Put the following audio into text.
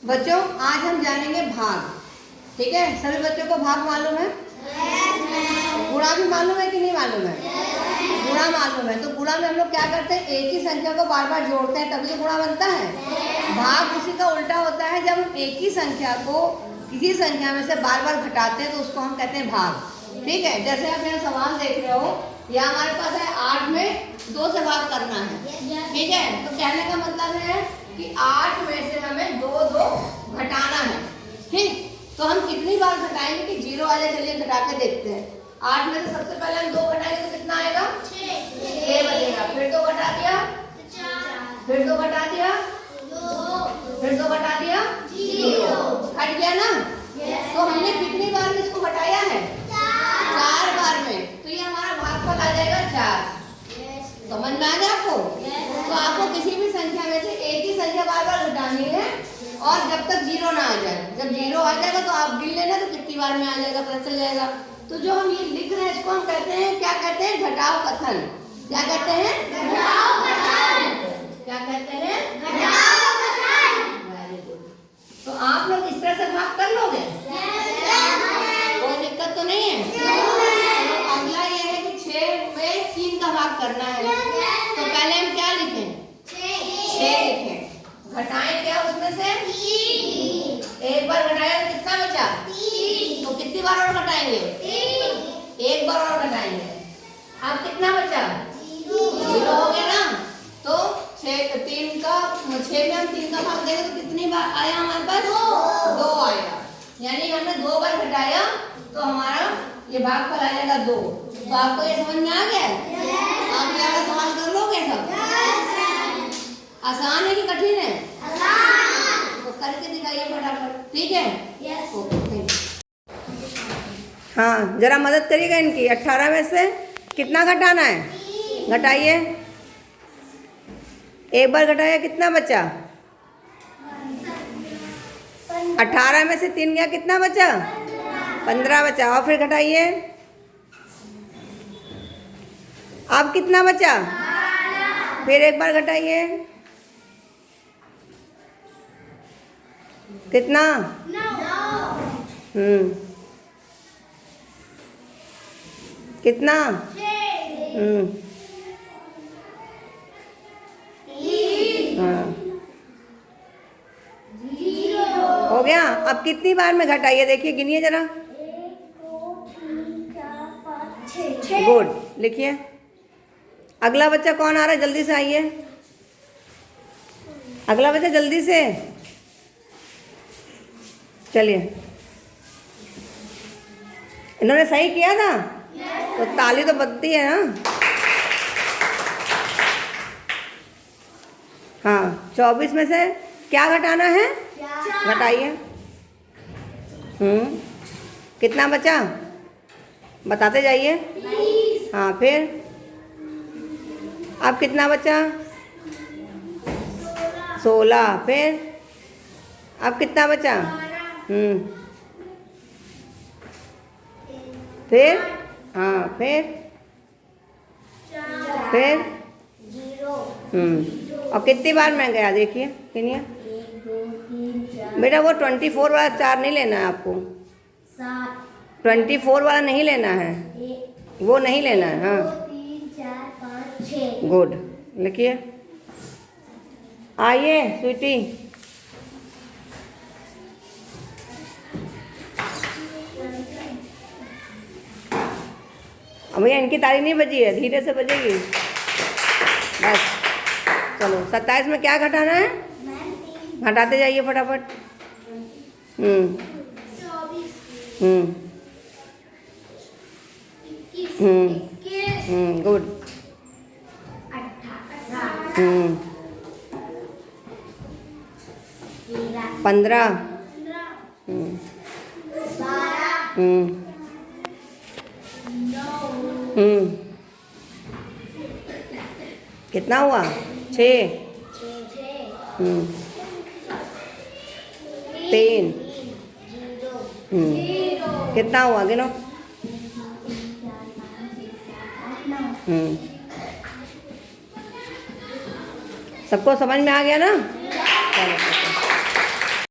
बच्चों आज हम जानेंगे भाग। ठीक है, सभी बच्चों को भाग मालूम है? गुणा भी मालूम है कि नहीं मालूम है? गुणा मालूम है। तो गुणा में हम लोग क्या करते हैं, एक ही संख्या को बार बार जोड़ते हैं तभी तो गुणा बनता है। भाग उसी का उल्टा होता है, जब हम एक ही संख्या को किसी संख्या में से बार बार घटाते हैं तो उसको हम कहते हैं भाग। ठीक है, जैसे आप यहाँ सवाल देख रहे हो, यहाँ हमारे पास है 8 में 2 से भाग करना है। ठीक है, तो कहने का मतलब है कि 8 में से हमें 2 घटाना है। ठीक, तो हम कितनी बार घटाएंगे कि 0 आ जाए। चलिए घटा के देखते हैं। 8 में से सबसे पहले हम 2 घटाएंगे तो कितना आएगा? 6 बचेगा। फिर 2 घटा दिया, फिर 2 घटा दिया, फिर 2 घटा दिया, 0 घट गया ना। तो हमने कितनी बार में इसको घटाया है? 4 बार में। तो ये हमारा भागफल आ जाएगा 4। समझ में आ गया आपको? तो आपको किसी भी संख्या में से एक ही संख्या बार बार घटानी है और जब तक 0 ना आ जाए। जब 0 आ जाएगा तो आप गिन लेना तो कितनी बार में आ जाएगा, पता चल जाएगा। तो जो हम ये लिख रहे हैं इसको हम कहते हैं, क्या कहते हैं? घटाव कथन। क्या कहते हैं? घटाव कथन। क्या कहते हैं? घटाव कथन। Very good. तो आप लोग इस तरह से भाग कर लोगे? कोई दिक्कत तो नहीं है? तो अगला ये है कि 6 में 3 का भाग करना है। तो पहले हम क्या लिखें? 6 लिखें। घटाएं क्या उसमें से? 3। एक बार घटाया तो कितना बचा? 3। तो कितनी बार और घटाएंगे? 3। एक बार और घटाएंगे। अब कितना बचा? 0 हो गया ना। तो 6 में हम 3 का भाग देंगे तो कितनी बार आया हमारे पास? 2 आया। यानी हमने 2 बार घटाया तो हमारा ये भागफल आ जाएगा 2। तो आपको ये समझ में आ गया? आप ये वाला सवाल कर लोगे सब? आसान है कि कठिन है? आसान। तो करके दिखाइए फटाफट। ठीक है? Okay, thank you. हाँ, जरा मदद करिएगा इनकी। 18 में से कितना घटाना है? घटाइए। एक बार घटाया, कितना बचा? 18 में से 3 गया, कितना बचा? 15 बचा। और फिर घटाइए। अब कितना बचा? फिर एक बार घटाइए। कितना? 9। कितना? 6। हाँ, हो गया। अब कितनी बार में घटाइए, देखिए, गिनिए जरा। 1 2 3 4 5 6। गुड, लिखिए। अगला बच्चा कौन आ रहा है? जल्दी से आइए। अगला बच्चा जल्दी से चलिए। इन्होंने सही किया था? तो ताली तो बजती है ना। हाँ, 24 में से क्या घटाना है? घटाइए। कितना बचा? बताते जाइए। 20। हाँ, फिर अब कितना बचा? 16। फिर अब कितना बचा? फिर हाँ, फिर 0। और कितनी बार में गया, देखिए, गिनिए। 1 2 3 4 बेटा वो 24 वाला 4 नहीं लेना है आपको। 7 24 वाला नहीं लेना है, 1 वो नहीं लेना है। 2 हाँ, 3 4 5 6। गुड, लिखिए। आइए स्वीटी। अब भैया इनकी ताली नहीं बजी है, धीरे से बजेगी बस। चलो, 27 में क्या घटाना है? घटाते जाइए फटाफट। 24 21 गुड। 18 15 12 कितना हुआ? 6 3 कितना हुआ, गिनो। सबको समझ में आ गया ना? चलो।